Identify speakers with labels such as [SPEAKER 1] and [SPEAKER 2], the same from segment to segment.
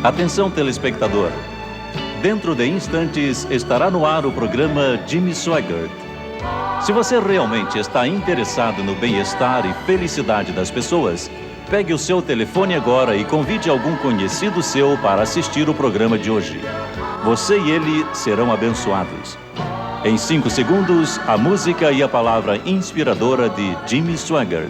[SPEAKER 1] Atenção, telespectador. Dentro de instantes estará no ar o programa Jimmy Swaggart. Se você realmente está interessado no bem-estar e felicidade das pessoas, pegue o seu telefone agora e convide algum conhecido seu para assistir o programa de hoje. Você e ele serão abençoados. Em 5 segundos, a música e a palavra inspiradora de Jimmy Swaggart.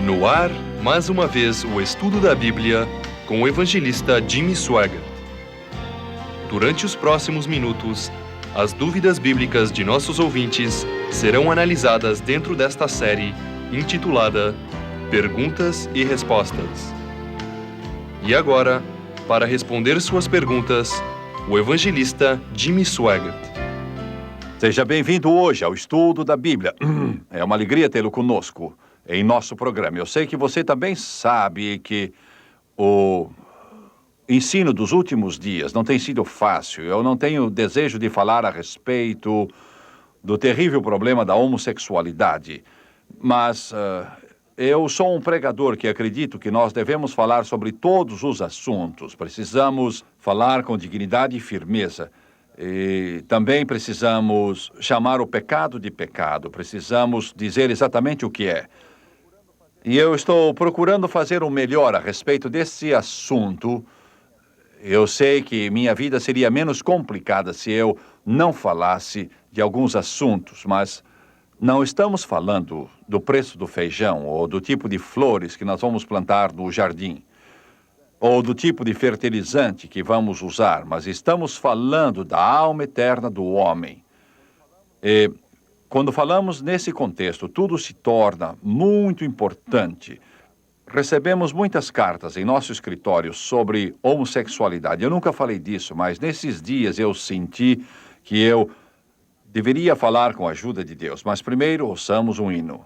[SPEAKER 2] No ar, mais uma vez, o estudo da Bíblia com o evangelista Jimmy Swaggart. Durante os próximos minutos, as dúvidas bíblicas de nossos ouvintes serão analisadas dentro desta série intitulada Perguntas e Respostas. E agora, para responder suas perguntas, o evangelista Jimmy Swaggart.
[SPEAKER 3] Seja bem-vindo hoje ao estudo da Bíblia. É uma alegria tê-lo conosco em nosso programa. Eu sei que você também sabe que o ensino dos últimos dias não tem sido fácil. Eu não tenho desejo de falar a respeito do terrível problema da homossexualidade, mas eu sou um pregador que acredito que nós devemos falar sobre todos os assuntos. Precisamos falar com dignidade e firmeza. E também precisamos chamar o pecado de pecado. Precisamos dizer exatamente o que é. E eu estou procurando fazer o melhor a respeito desse assunto. Eu sei que minha vida seria menos complicada se eu não falasse de alguns assuntos, mas não estamos falando do preço do feijão ou do tipo de flores que nós vamos plantar no jardim, ou do tipo de fertilizante que vamos usar, mas estamos falando da alma eterna do homem. E quando falamos nesse contexto, tudo se torna muito importante. Recebemos muitas cartas em nosso escritório sobre homossexualidade. Eu nunca falei disso, mas nesses dias eu senti que eu deveria falar com a ajuda de Deus. Mas primeiro, ouçamos um hino.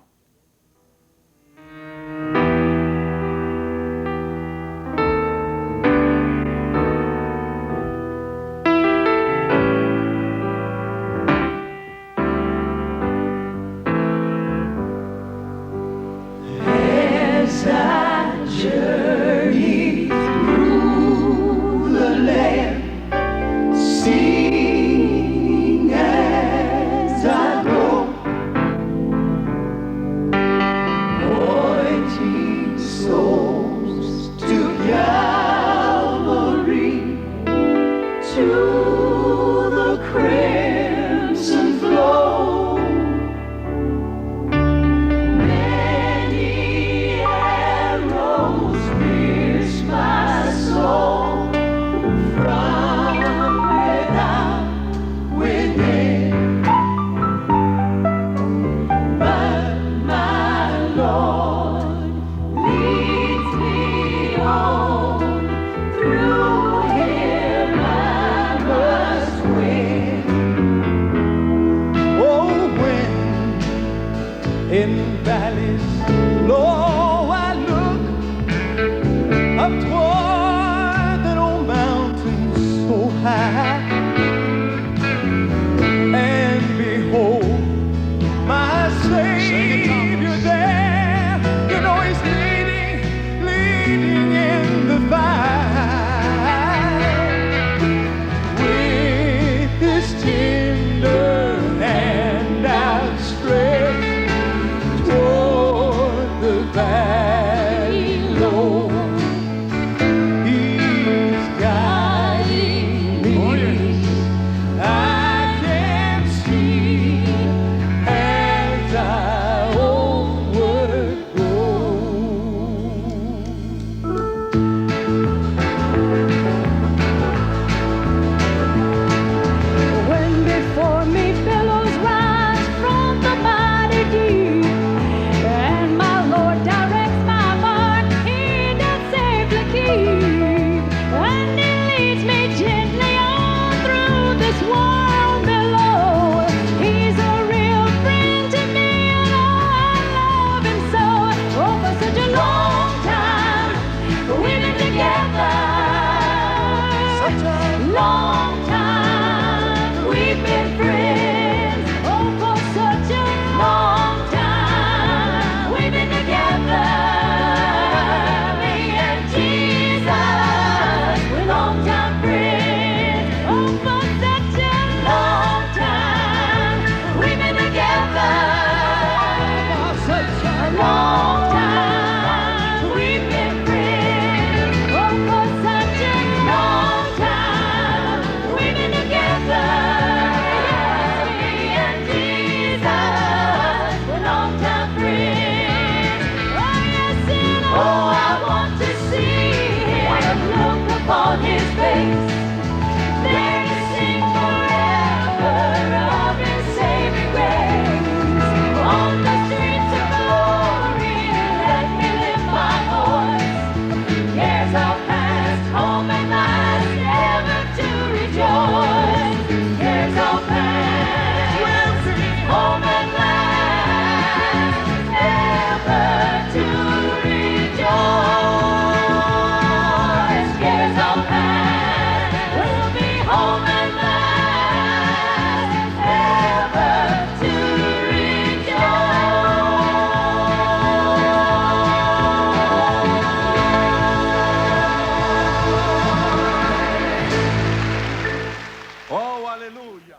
[SPEAKER 3] Oh, aleluia!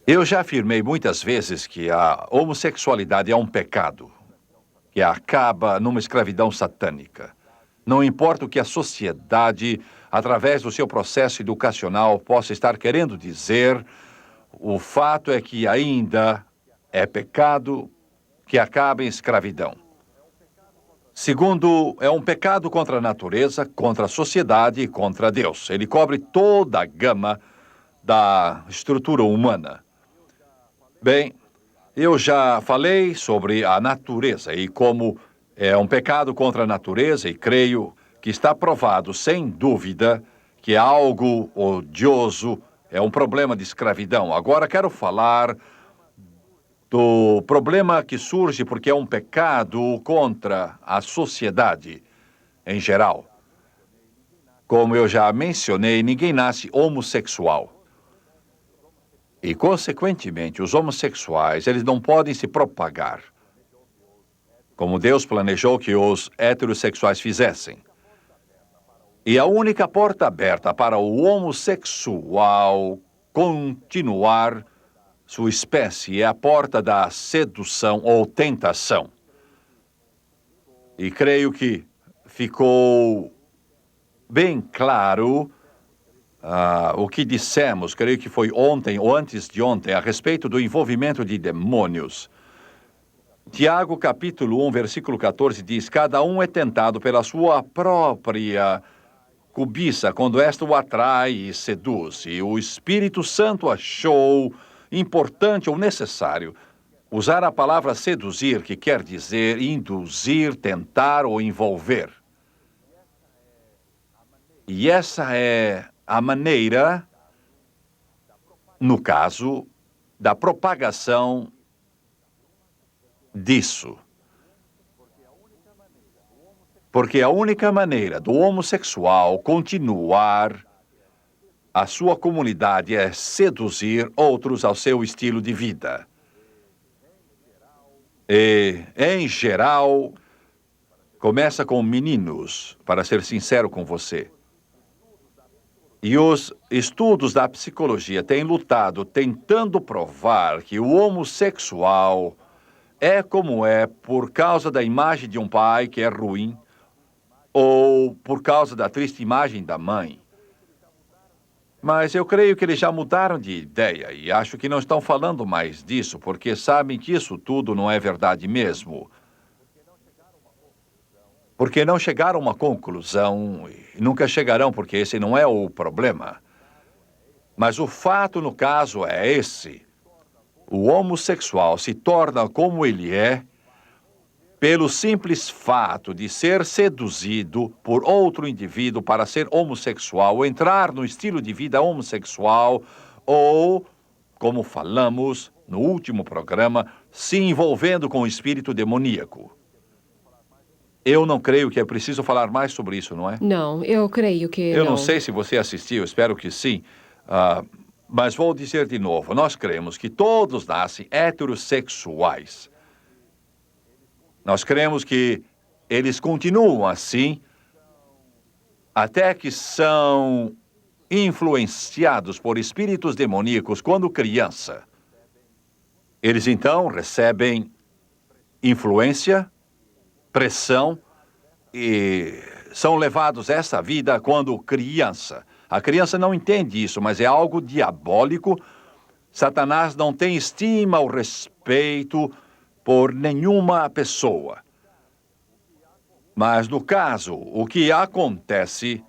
[SPEAKER 3] Eu já afirmei muitas vezes que a homossexualidade é um pecado, que acaba numa escravidão satânica. Não importa o que a sociedade, através do seu processo educacional, possa estar querendo dizer, o fato é que ainda é pecado que acaba em escravidão. Segundo, é um pecado contra a natureza, contra a sociedade e contra Deus. Ele cobre toda a gama da estrutura humana. Bem, eu já falei sobre a natureza e como é um pecado contra a natureza e creio que está provado, sem dúvida, que é algo odioso, é um problema de escravidão. Agora quero falar do problema que surge porque é um pecado contra a sociedade em geral. Como eu já mencionei, ninguém nasce homossexual. E, consequentemente, os homossexuais, eles não podem se propagar como Deus planejou que os heterossexuais fizessem. E a única porta aberta para o homossexual continuar sua espécie é a porta da sedução ou tentação. E creio que ficou bem claro o que dissemos, creio que foi ontem ou antes de ontem, a respeito do envolvimento de demônios. Tiago, capítulo 1, versículo 14, diz: cada um é tentado pela sua própria cobiça, quando esta o atrai e seduz. E o Espírito Santo achou importante ou necessário usar a palavra seduzir, que quer dizer induzir, tentar ou envolver. E essa é a maneira, no caso, da propagação disso. Porque a única maneira do homossexual continuar a sua comunidade é seduzir outros ao seu estilo de vida. E, em geral, começa com meninos, para ser sincero com você. E os estudos da psicologia têm lutado, tentando provar que o homossexual é como é por causa da imagem de um pai que é ruim, ou por causa da triste imagem da mãe. Mas eu creio que eles já mudaram de ideia e acho que não estão falando mais disso, porque sabem que isso tudo não é verdade mesmo. Porque não chegaram a uma conclusão, e nunca chegarão, porque esse não é o problema. Mas o fato, no caso, é esse. O homossexual se torna como ele é pelo simples fato de ser seduzido por outro indivíduo para ser homossexual, ou entrar no estilo de vida homossexual, ou, como falamos no último programa, se envolvendo com o espírito demoníaco. Eu não creio que é preciso falar mais sobre isso, não é?
[SPEAKER 4] Não, eu creio que
[SPEAKER 3] Eu não sei se você assistiu, espero que sim. Mas vou dizer de novo, nós cremos que todos nascem heterossexuais. Nós cremos que eles continuam assim até que são influenciados por espíritos demoníacos quando criança. Eles então recebem influência, pressão e são levados a essa vida quando criança. A criança não entende isso, mas é algo diabólico. Satanás não tem estima ou respeito por nenhuma pessoa. Mas, no caso, o que acontece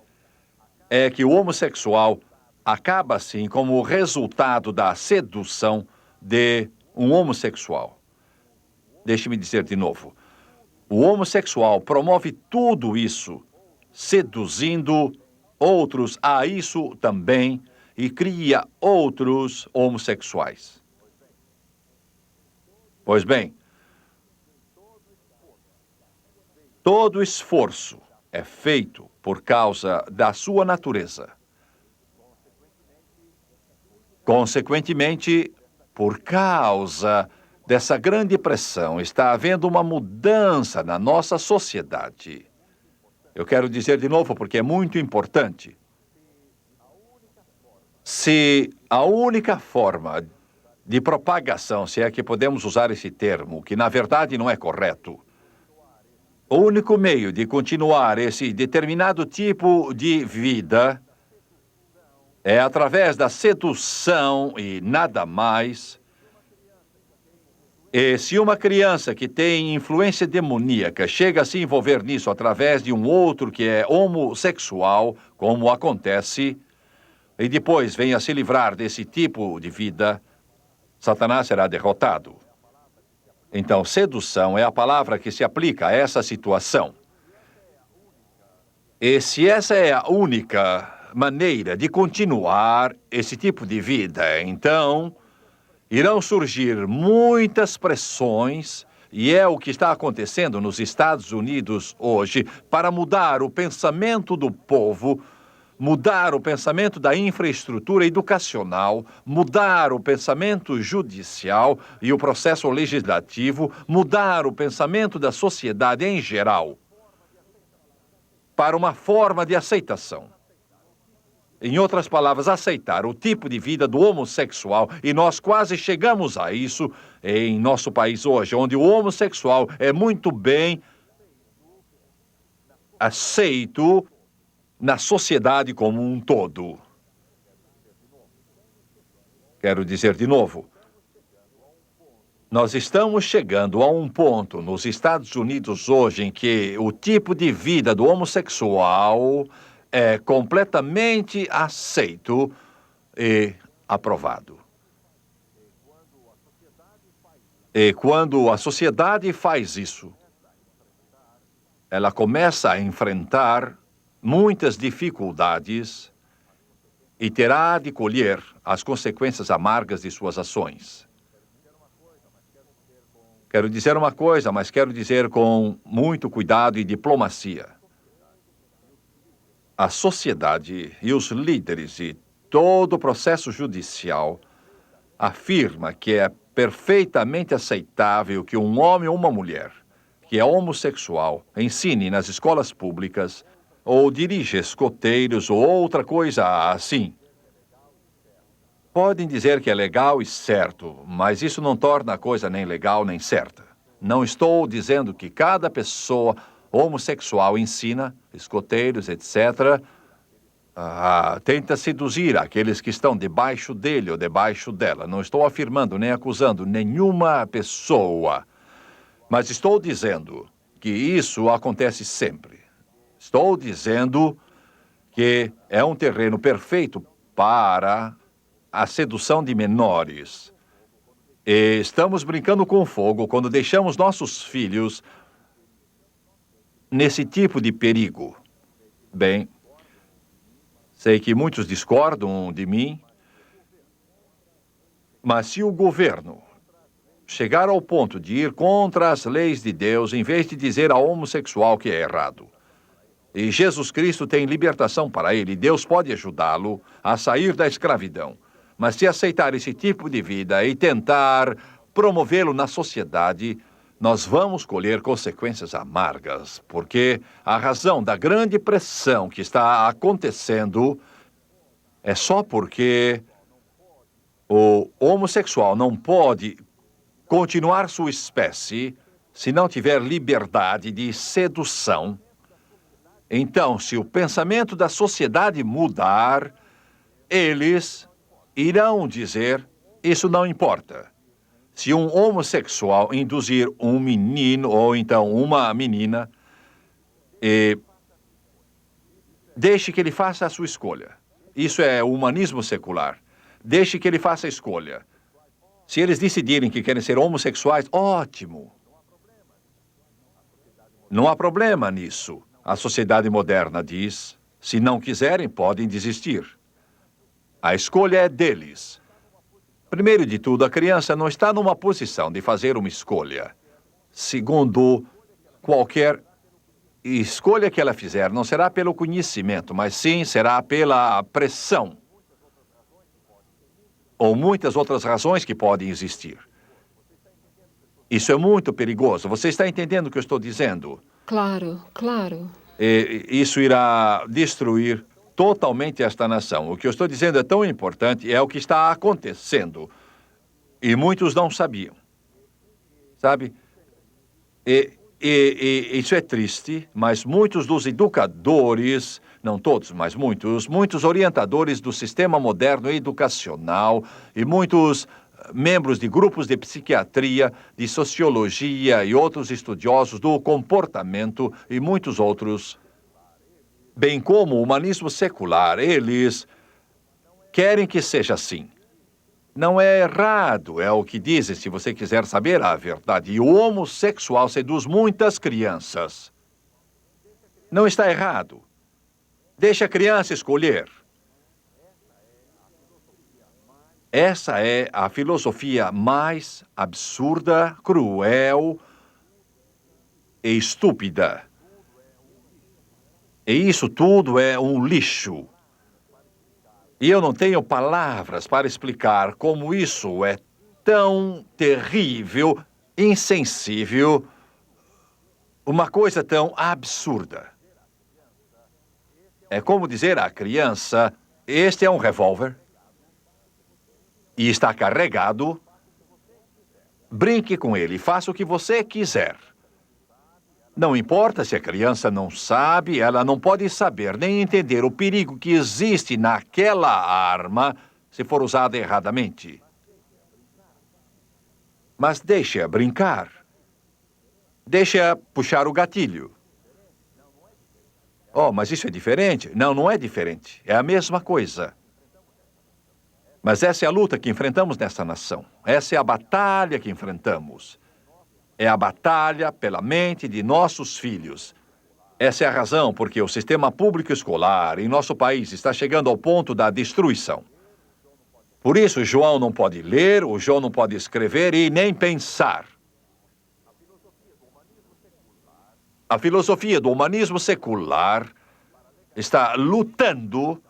[SPEAKER 3] é que o homossexual acaba, assim, como resultado da sedução de um homossexual. Deixe-me dizer de novo. O homossexual promove tudo isso, seduzindo outros a isso também, e cria outros homossexuais. Pois bem, todo esforço é feito por causa da sua natureza. Consequentemente, por causa dessa grande pressão, está havendo uma mudança na nossa sociedade. Eu quero dizer de novo porque é muito importante. Se a única forma de propagação, se é que podemos usar esse termo, que na verdade não é correto, o único meio de continuar esse determinado tipo de vida é através da sedução e nada mais. E se uma criança que tem influência demoníaca chega a se envolver nisso através de um outro que é homossexual, como acontece, e depois vem a se livrar desse tipo de vida, Satanás será derrotado. Então, sedução é a palavra que se aplica a essa situação. E se essa é a única maneira de continuar esse tipo de vida, então irão surgir muitas pressões, e é o que está acontecendo nos Estados Unidos hoje, para mudar o pensamento do povo, mudar o pensamento da infraestrutura educacional, mudar o pensamento judicial e o processo legislativo, mudar o pensamento da sociedade em geral para uma forma de aceitação. Em outras palavras, aceitar o tipo de vida do homossexual, e nós quase chegamos a isso em nosso país hoje, onde o homossexual é muito bem aceito na sociedade como um todo. Quero dizer de novo, nós estamos chegando a um ponto nos Estados Unidos hoje em que o tipo de vida do homossexual é completamente aceito e aprovado. E quando a sociedade faz isso, ela começa a enfrentar muitas dificuldades e terá de colher as consequências amargas de suas ações. Quero dizer uma coisa, mas quero dizer com muito cuidado e diplomacia. A sociedade e os líderes e todo o processo judicial afirma que é perfeitamente aceitável que um homem ou uma mulher que é homossexual ensine nas escolas públicas ou dirija escoteiros ou outra coisa assim. Podem dizer que é legal e certo, mas isso não torna a coisa nem legal nem certa. Não estou dizendo que cada pessoa homossexual ensina, escoteiros, etc., tenta seduzir aqueles que estão debaixo dele ou debaixo dela. Não estou afirmando nem acusando nenhuma pessoa, mas estou dizendo que isso acontece sempre. Estou dizendo que é um terreno perfeito para a sedução de menores. E estamos brincando com fogo quando deixamos nossos filhos nesse tipo de perigo. Bem, sei que muitos discordam de mim, mas se o governo chegar ao ponto de ir contra as leis de Deus, em vez de dizer ao homossexual que é errado, e Jesus Cristo tem libertação para ele, Deus pode ajudá-lo a sair da escravidão. Mas se aceitar esse tipo de vida e tentar promovê-lo na sociedade, nós vamos colher consequências amargas, porque a razão da grande pressão que está acontecendo é só porque o homossexual não pode continuar sua espécie se não tiver liberdade de sedução. Então, se o pensamento da sociedade mudar, eles irão dizer, isso não importa. Se um homossexual induzir um menino ou então uma menina, deixe que ele faça a sua escolha. Isso é o humanismo secular. Deixe que ele faça a escolha. Se eles decidirem que querem ser homossexuais, ótimo. Não há problema nisso. A sociedade moderna diz, se não quiserem, podem desistir. A escolha é deles. Primeiro de tudo, a criança não está numa posição de fazer uma escolha. Segundo, qualquer escolha que ela fizer não será pelo conhecimento, mas sim será pela pressão. Ou muitas outras razões que podem existir. Isso é muito perigoso. Você está entendendo o que eu estou dizendo?
[SPEAKER 4] Claro, claro.
[SPEAKER 3] Isso irá destruir totalmente esta nação. O que eu estou dizendo é tão importante, é o que está acontecendo. E muitos não sabiam. Sabe? Isso é triste, mas muitos dos educadores, não todos, mas muitos orientadores do sistema moderno educacional e muitos membros de grupos de psiquiatria, de sociologia e outros estudiosos do comportamento e muitos outros, bem como o humanismo secular, eles querem que seja assim. Não é errado, é o que dizem, se você quiser saber a verdade. E o homossexual seduz muitas crianças. Não está errado. Deixa a criança escolher. Essa é a filosofia mais absurda, cruel e estúpida. E isso tudo é um lixo. E eu não tenho palavras para explicar como isso é tão terrível, insensível, uma coisa tão absurda. É como dizer à criança, este é um revólver e está carregado, brinque com ele, faça o que você quiser. Não importa se a criança não sabe, ela não pode saber nem entender o perigo que existe naquela arma se for usada erradamente. Mas deixe-a brincar. Deixe-a puxar o gatilho. Oh, mas isso é diferente? Não, não é diferente. É a mesma coisa. Mas essa é a luta que enfrentamos nessa nação. Essa é a batalha que enfrentamos. É a batalha pela mente de nossos filhos. Essa é a razão porque o sistema público escolar em nosso país está chegando ao ponto da destruição. Por isso, João não pode ler, o João não pode escrever e nem pensar. A filosofia do humanismo secular está lutando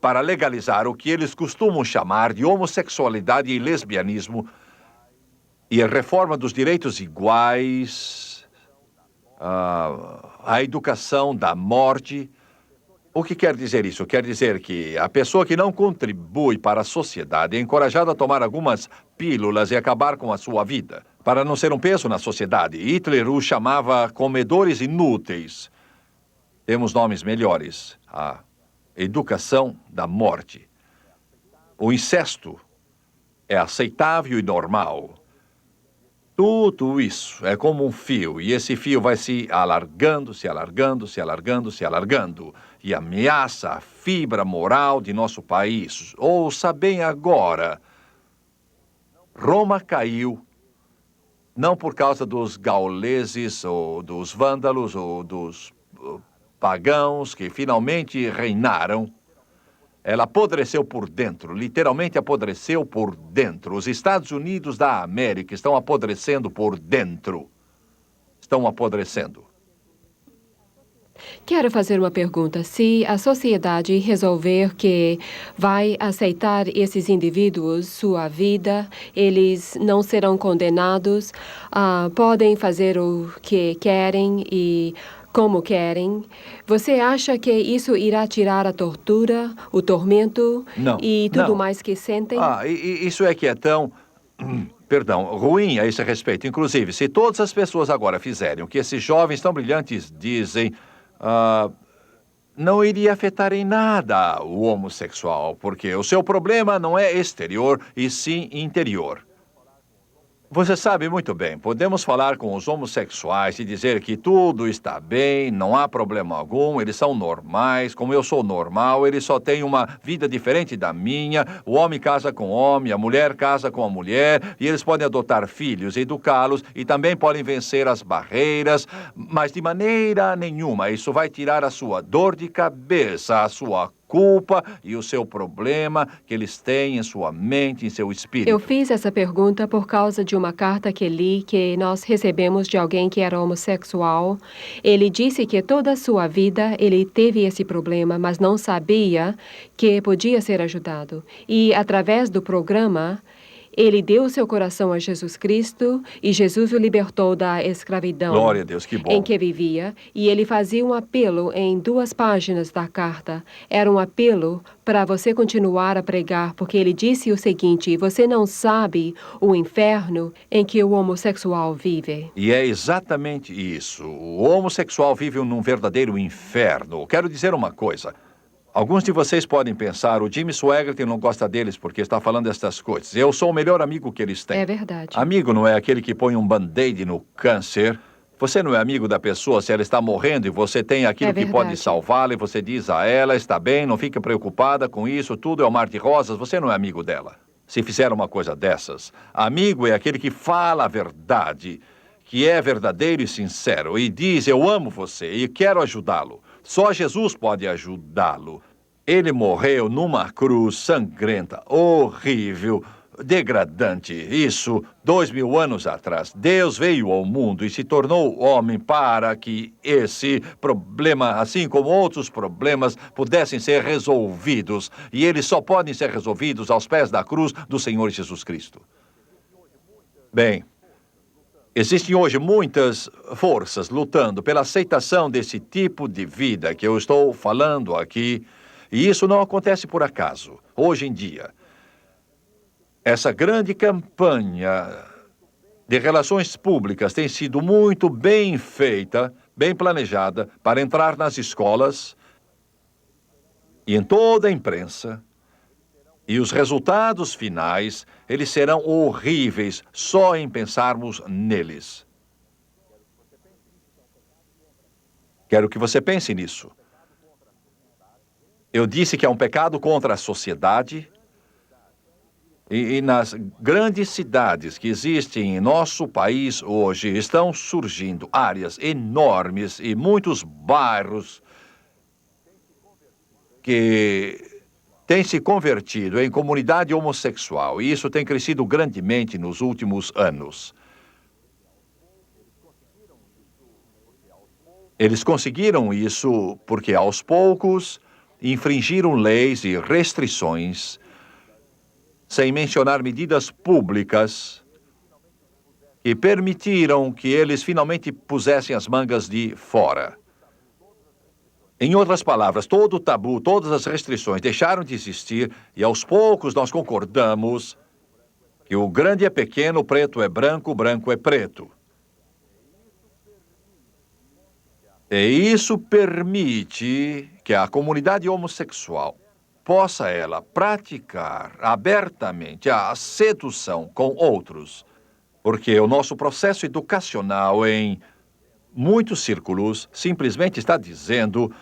[SPEAKER 3] para legalizar o que eles costumam chamar de homossexualidade e lesbianismo, e a reforma dos direitos iguais, a educação da morte. O que quer dizer isso? Quer dizer que a pessoa que não contribui para a sociedade é encorajada a tomar algumas pílulas e acabar com a sua vida, para não ser um peso na sociedade. Hitler os chamava comedores inúteis. Temos nomes melhores. A educação da morte. O incesto é aceitável e normal. Tudo isso é como um fio, e esse fio vai se alargando, se alargando, se alargando, se alargando, e ameaça a fibra moral de nosso país. Ouça bem agora, Roma caiu, não por causa dos gauleses, ou dos vândalos, ou dos pagãos que finalmente reinaram. Ela apodreceu por dentro, literalmente apodreceu por dentro. Os Estados Unidos da América estão apodrecendo por dentro. Estão apodrecendo.
[SPEAKER 4] Quero fazer uma pergunta. Se a sociedade resolver que vai aceitar esses indivíduos, sua vida, eles não serão condenados, podem fazer o que querem e como querem. Você acha que isso irá tirar a tortura, o tormento e tudo mais que sentem?
[SPEAKER 3] Isso é que é tão, ruim a esse respeito. Inclusive, se todas as pessoas agora fizerem o que esses jovens tão brilhantes dizem, não iria afetar em nada o homossexual, porque o seu problema não é exterior, e sim interior. Você sabe muito bem, podemos falar com os homossexuais e dizer que tudo está bem, não há problema algum, eles são normais, como eu sou normal, eles só têm uma vida diferente da minha, o homem casa com o homem, a mulher casa com a mulher, e eles podem adotar filhos, educá-los, e também podem vencer as barreiras, mas de maneira nenhuma isso vai tirar a sua dor de cabeça, a sua culpa e o seu problema que eles têm em sua mente, em seu espírito.
[SPEAKER 4] Eu fiz essa pergunta por causa de uma carta que li que nós recebemos de alguém que era homossexual. Ele disse que toda a sua vida ele teve esse problema, mas não sabia que podia ser ajudado. E através do programa, Ele deu seu coração a Jesus Cristo e Jesus o libertou da escravidão
[SPEAKER 3] Glória a Deus, que bom.
[SPEAKER 4] em que vivia, e ele fazia um apelo em 2 páginas da carta. Era um apelo para você continuar a pregar, porque ele disse o seguinte: você não sabe o inferno em que o homossexual vive.
[SPEAKER 3] E é exatamente isso. O homossexual vive num verdadeiro inferno. Quero dizer uma coisa. Alguns de vocês podem pensar, o Jimmy Swaggart não gosta deles porque está falando estas coisas. Eu sou o melhor amigo que eles têm.
[SPEAKER 4] É verdade.
[SPEAKER 3] Amigo não é aquele que põe um band-aid no câncer. Você não é amigo da pessoa se ela está morrendo e você tem aquilo que pode salvá-la e você diz a ela, está bem, não fique preocupada com isso, tudo é um mar de rosas. Você não é amigo dela. Se fizer uma coisa dessas, amigo é aquele que fala a verdade, que é verdadeiro e sincero e diz, eu amo você e quero ajudá-lo. Só Jesus pode ajudá-lo. Ele morreu numa cruz sangrenta, horrível, degradante. Isso, 2000 anos atrás. Deus veio ao mundo e se tornou homem para que esse problema, assim como outros problemas, pudessem ser resolvidos. E eles só podem ser resolvidos aos pés da cruz do Senhor Jesus Cristo. Bem, existem hoje muitas forças lutando pela aceitação desse tipo de vida que eu estou falando aqui, e isso não acontece por acaso. Hoje em dia, essa grande campanha de relações públicas tem sido muito bem feita, bem planejada, para entrar nas escolas e em toda a imprensa. E os resultados finais, eles serão horríveis só em pensarmos neles. Quero que você pense nisso. Eu disse que é um pecado contra a sociedade. E nas grandes cidades que existem em nosso país hoje, estão surgindo áreas enormes e muitos bairros que tem se convertido em comunidade homossexual, e isso tem crescido grandemente nos últimos anos. Eles conseguiram isso porque, aos poucos, infringiram leis e restrições, sem mencionar medidas públicas, que permitiram que eles finalmente pusessem as mangas de fora. Em outras palavras, todo o tabu, todas as restrições deixaram de existir e aos poucos nós concordamos que o grande é pequeno, o preto é branco, o branco é preto. E isso permite que a comunidade homossexual possa ela praticar abertamente a sedução com outros, porque o nosso processo educacional em muitos círculos simplesmente está dizendo: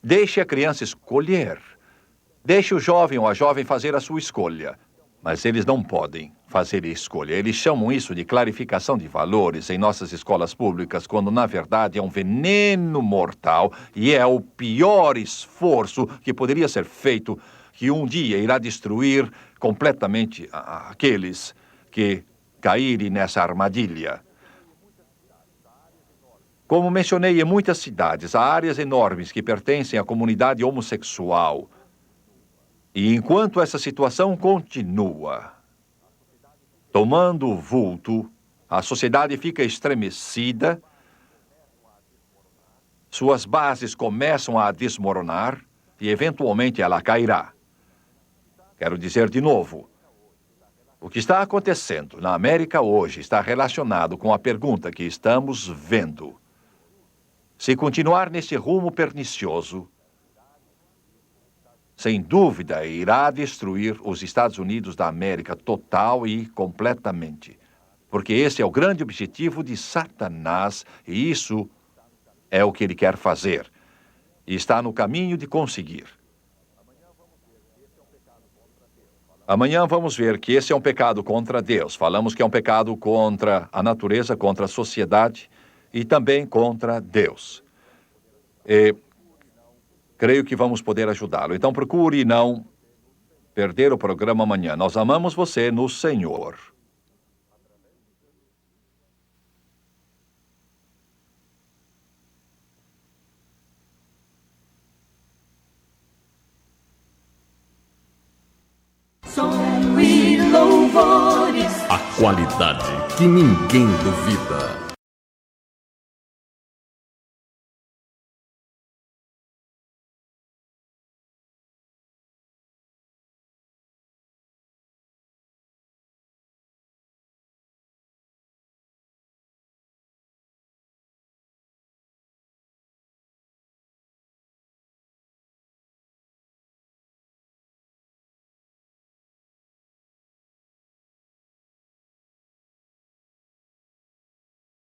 [SPEAKER 3] deixe a criança escolher. Deixe o jovem ou a jovem fazer a sua escolha. Mas eles não podem fazer escolha. Eles chamam isso de clarificação de valores em nossas escolas públicas, quando, na verdade, é um veneno mortal e é o pior esforço que poderia ser feito, que um dia irá destruir completamente aqueles que caírem nessa armadilha. Como mencionei, em muitas cidades, há áreas enormes que pertencem à comunidade homossexual. E enquanto essa situação continua tomando vulto, a sociedade fica estremecida, suas bases começam a desmoronar e, eventualmente, ela cairá. Quero dizer de novo, o que está acontecendo na América hoje está relacionado com a pergunta que estamos vendo. Se continuar nesse rumo pernicioso, sem dúvida, irá destruir os Estados Unidos da América total e completamente. Porque esse é o grande objetivo de Satanás e isso é o que ele quer fazer. E está no caminho de conseguir. Amanhã vamos ver que esse é um pecado contra Deus. Falamos que é um pecado contra a natureza, contra a sociedade e também contra Deus. Creio que vamos poder ajudá-lo. Então procure não perder o programa amanhã. Nós amamos você no Senhor.
[SPEAKER 5] Som e louvores.
[SPEAKER 6] A qualidade que ninguém duvida.